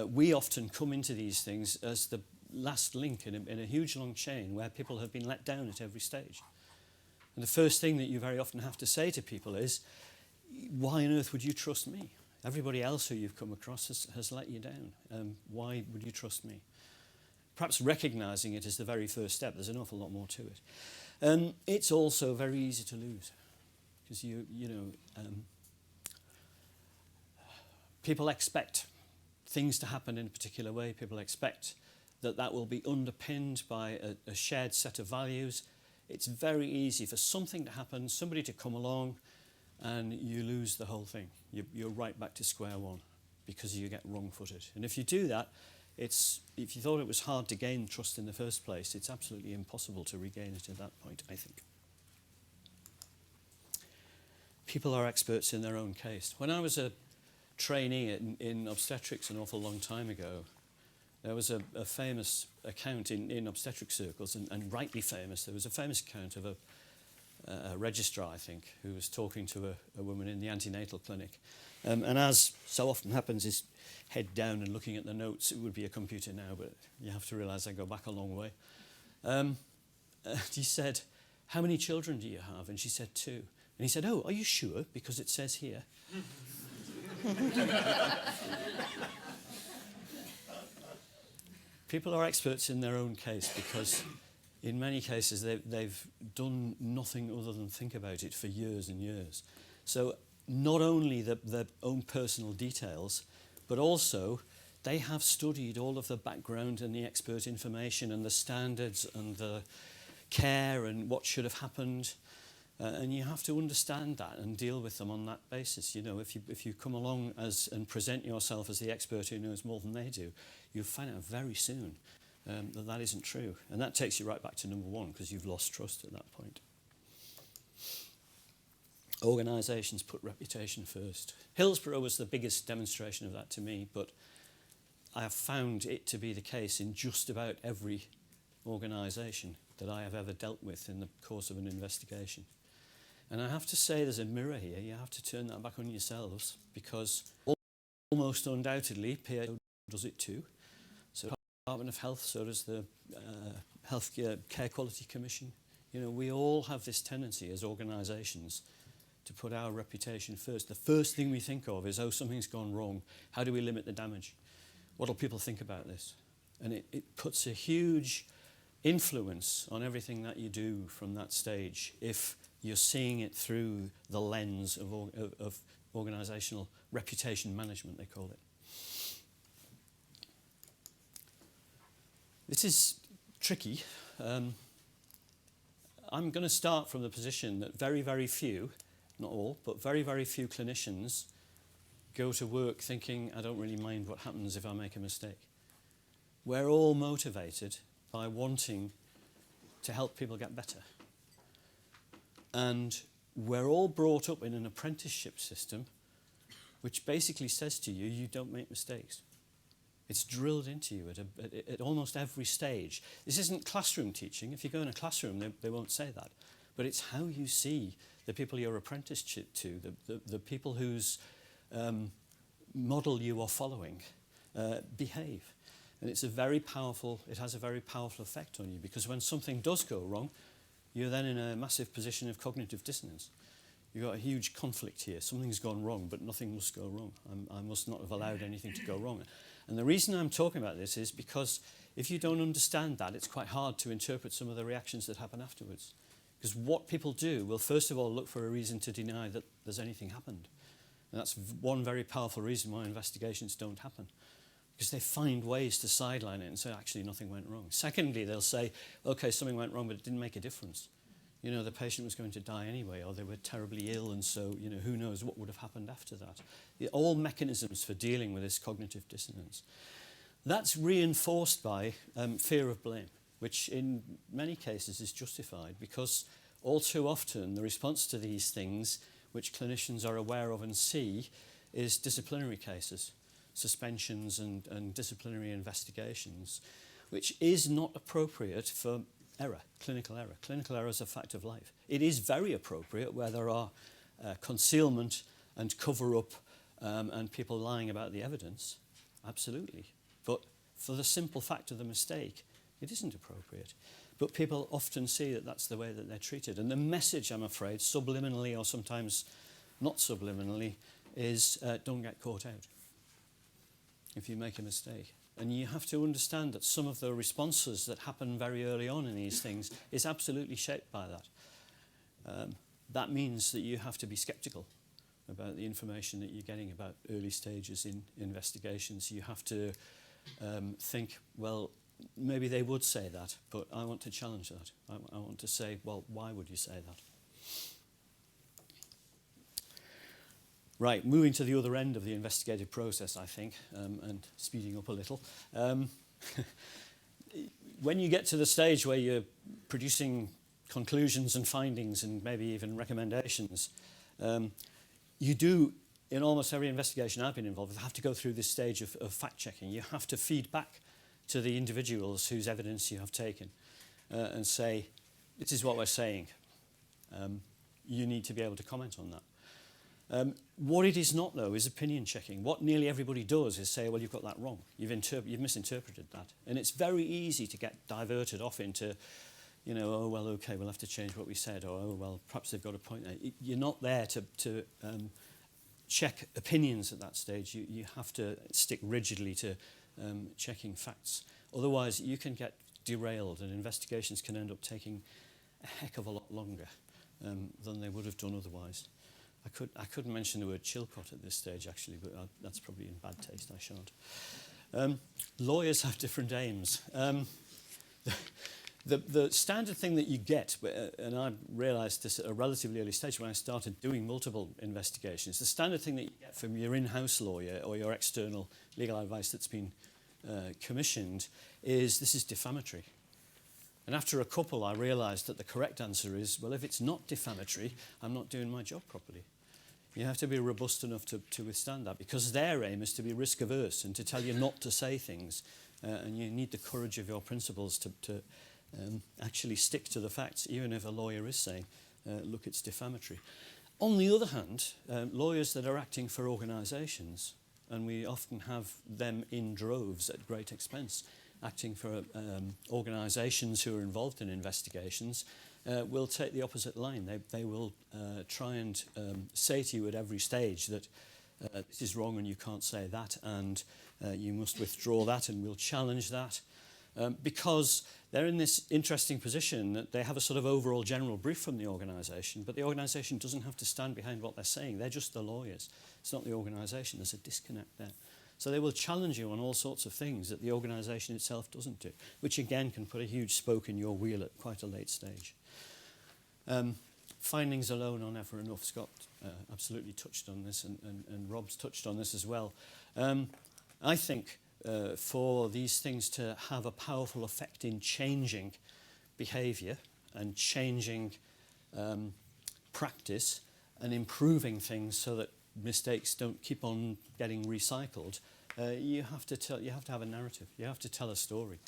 we often come into these things as the last link in a huge long chain where people have been let down at every stage. And the first thing that you very often have to say to people is, why on earth would you trust me? Everybody else who you've come across has let you down. Why would you trust me? Perhaps recognising it is the very first step. There's an awful lot more to it. It's also very easy to lose, because people expect things to happen in a particular way. People expect that will be underpinned by a shared set of values. It's very easy for something to happen, somebody to come along, and you lose the whole thing. You're right back to square one because you get wrong-footed. And if you do that, if you thought it was hard to gain trust in the first place, it's absolutely impossible to regain it at that point, I think. People are experts in their own case. When I was a trainee in obstetrics an awful long time ago, There was a famous account in obstetric circles, and rightly famous. There was a famous account of a registrar, I think, who was talking to a woman in the antenatal clinic. And as so often happens, is head down and looking at the notes. It would be a computer now, but you have to realise I go back a long way. He said, "How many children do you have?" And she said, 2. And he said, "Oh, are you sure? Because it says here." People are experts in their own case because in many cases they've done nothing other than think about it for years and years. So not only their own personal details, but also they have studied all of the background and the expert information and the standards and the care and what should have happened. And you have to understand that and deal with them on that basis. You know, if you come along and present yourself as the expert who knows more than they do, you'll find out very soon that isn't true. And that takes you right back to number 1, because you've lost trust at that point. Organisations put reputation first. Hillsborough was the biggest demonstration of that to me, but I have found it to be the case in just about every organisation that I have ever dealt with in the course of an investigation. And I have to say there's a mirror here. You have to turn that back on yourselves, because almost undoubtedly PHSO does it too. So the Department of Health, so does the Health Care Quality Commission. You know, we all have this tendency as organisations to put our reputation first. The first thing we think of is, oh, something's gone wrong. How do we limit the damage? What will people think about this? And it puts a huge influence on everything that you do from that stage if you're seeing it through the lens of organisational reputation management, they call it. This is tricky. I'm going to start from the position that very, very few, not all, but very, very few clinicians go to work thinking, I don't really mind what happens if I make a mistake. We're all motivated by wanting to help people get better. And we're all brought up in an apprenticeship system which basically says to you, you don't make mistakes. It's drilled into you at almost every stage. This isn't classroom teaching. If you go in a classroom, they won't say that. But it's how you see the people you're apprenticed to, the people whose model you are following, behave. And it has a very powerful effect on you, because when something does go wrong, you're then in a massive position of cognitive dissonance. You've got a huge conflict here. Something's gone wrong, but nothing must go wrong. I must not have allowed anything to go wrong. And the reason I'm talking about this is because if you don't understand that, it's quite hard to interpret some of the reactions that happen afterwards. Because what people do will first of all look for a reason to deny that there's anything happened. And that's one very powerful reason why investigations don't happen. Because they find ways to sideline it and say, actually, nothing went wrong. Secondly, they'll say, okay, something went wrong, but it didn't make a difference. You know, the patient was going to die anyway, or they were terribly ill, and so, you know, who knows what would have happened after that. All mechanisms for dealing with this cognitive dissonance. That's reinforced by fear of blame, which in many cases is justified, because all too often the response to these things, which clinicians are aware of and see, is disciplinary cases, suspensions and disciplinary investigations, which is not appropriate for error, clinical error. Clinical error is a fact of life. It is very appropriate where there are concealment and cover-up and people lying about the evidence, absolutely. But for the simple fact of the mistake, it isn't appropriate. But people often see that that's the way that they're treated. And the message, I'm afraid, subliminally or sometimes not subliminally, is don't get caught out if you make a mistake. And you have to understand that some of the responses that happen very early on in these things is absolutely shaped by that. That means that you have to be sceptical about the information that you're getting about early stages in investigations. You have to think, well, maybe they would say that, but I want to challenge that. I want to say, well, why would you say that? Right, moving to the other end of the investigative process, I think, and speeding up a little. When you get to the stage where you're producing conclusions and findings and maybe even recommendations, you do, in almost every investigation I've been involved with, have to go through this stage of fact-checking. You have to feed back to the individuals whose evidence you have taken and say, this is what we're saying. You need to be able to comment on that. What it is not, though, is opinion checking. What nearly everybody does is say, well, you've got that wrong. You've misinterpreted that. And it's very easy to get diverted off into, you know, oh, well, OK, we'll have to change what we said, or, oh, well, perhaps they've got a point there. You're not there to check opinions at that stage. You have to stick rigidly to checking facts. Otherwise, you can get derailed, and investigations can end up taking a heck of a lot longer than they would have done otherwise. I could mention the word Chilcot at this stage, actually, but that's probably in bad taste. I shan't. Lawyers have different aims. The standard thing that you get, and I realised this at a relatively early stage when I started doing multiple investigations, the standard thing that you get from your in-house lawyer or your external legal advice that's been commissioned is, this is defamatory. And after a couple, I realised that the correct answer is, well, if it's not defamatory, I'm not doing my job properly. You have to be robust enough to withstand that, because their aim is to be risk-averse and to tell you not to say things. And you need the courage of your principles to actually stick to the facts, even if a lawyer is saying, look, it's defamatory. On the other hand, lawyers that are acting for organisations, and we often have them in droves at great expense, acting for organisations who are involved in investigations, will take the opposite line. They will try and say to you at every stage that this is wrong and you can't say that, and you must withdraw that, and we'll challenge that. Because they're in this interesting position that they have a sort of overall general brief from the organisation, but the organisation doesn't have to stand behind what they're saying. They're just the lawyers. It's not the organisation. There's a disconnect there. So they will challenge you on all sorts of things that the organisation itself doesn't do, which again can put a huge spoke in your wheel at quite a late stage. Findings alone are never enough. Scott absolutely touched on this, and Rob's touched on this as well. I think for these things to have a powerful effect in changing behaviour and changing practice and improving things so that mistakes don't keep on getting recycled, you have to have a narrative. You have to tell a story.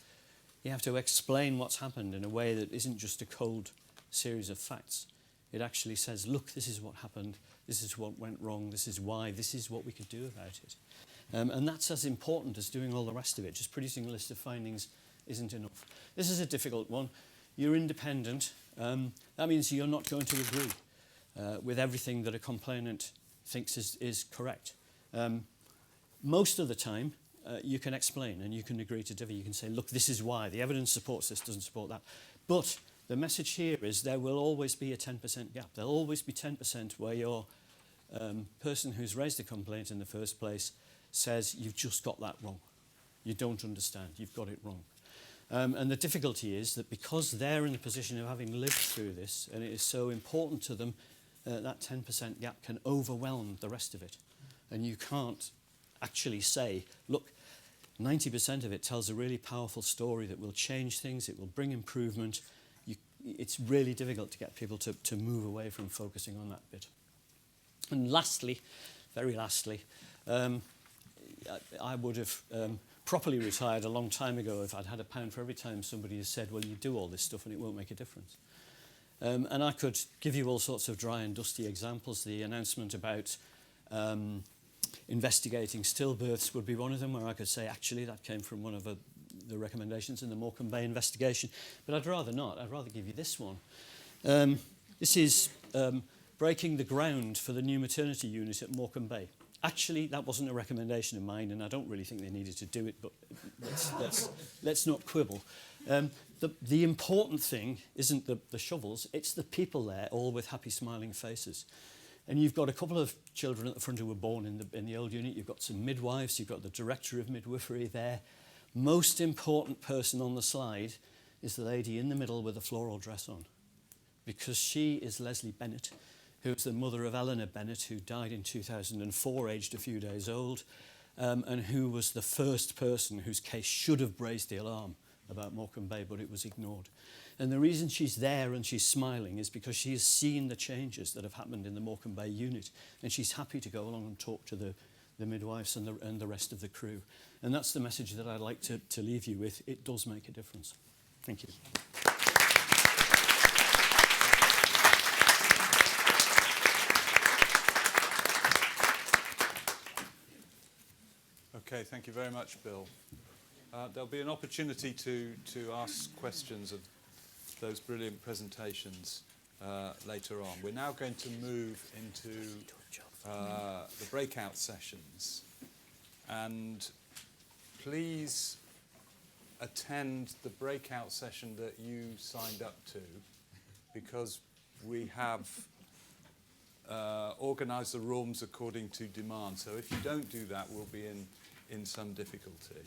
You have to explain what's happened in a way that isn't just a cold series of facts. It actually says, look, this is what happened, this is what went wrong, this is why, this is what we could do about it. And that's as important as doing all the rest of it. Just producing a list of findings isn't enough. This is a difficult one. You're independent. That means you're not going to agree with everything that a complainant thinks is correct. Most of the time, you can explain and you can agree to differ. You can say, look, this is why. The evidence supports this, doesn't support that. But the message here is there will always be a 10% gap. There'll always be 10% where your person who's raised the complaint in the first place says, you've just got that wrong. You don't understand. You've got it wrong. And the difficulty is that because they're in the position of having lived through this, and it is so important to them, that 10% gap can overwhelm the rest of it. And you can't actually say, look, 90% of it tells a really powerful story that will change things, it will bring improvement. It's really difficult to get people to move away from focusing on that bit. And lastly, very lastly, I would have properly retired a long time ago if I'd had £1 for every time somebody has said, well, you do all this stuff and it won't make a difference. And I could give you all sorts of dry and dusty examples. The announcement about investigating stillbirths would be one of them, where I could say, actually, that came from one of the recommendations in the Morecambe Bay investigation. But I'd rather not. I'd rather give you this one. This is breaking the ground for the new maternity unit at Morecambe Bay. Actually, that wasn't a recommendation of mine, and I don't really think they needed to do it, but let's not quibble. The important thing isn't the shovels, it's the people there, all with happy, smiling faces. And you've got a couple of children at the front who were born in the old unit. You've got some midwives, you've got the director of midwifery there. Most important person on the slide is the lady in the middle with a floral dress on, because she is Leslie Bennett, who's the mother of Eleanor Bennett, who died in 2004, aged a few days old, and who was the first person whose case should have raised the alarm about Morecambe Bay, but it was ignored. And the reason she's there and she's smiling is because she has seen the changes that have happened in the Morecambe Bay unit, and she's happy to go along and talk to the the midwives and the rest of the crew. And that's the message that I'd like to leave you with. It does make a difference. Thank you. Okay, thank you very much, Bill. There'll be an opportunity to ask questions of those brilliant presentations later on. We're now going to move into the breakout sessions. And please attend the breakout session that you signed up to, because we have organised the rooms according to demand. So if you don't do that, we'll be in some difficulty.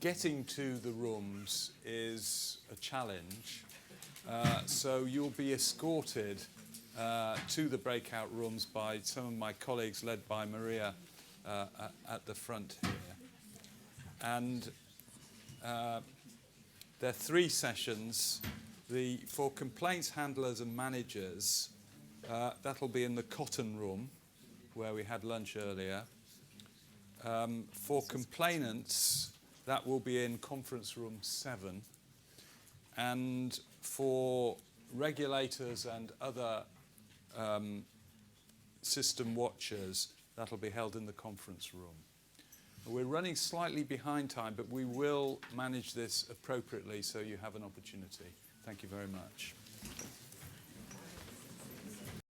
Getting to the rooms is a challenge, so you'll be escorted to the breakout rooms by some of my colleagues, led by Maria at the front here. And there are 3 sessions. For complaints handlers and managers, that'll be in the cotton room, where we had lunch earlier. For complainants, that will be in conference room 7. And for regulators and other system watchers, that'll be held in the conference room. We're running slightly behind time, but we will manage this appropriately so you have an opportunity. Thank you very much.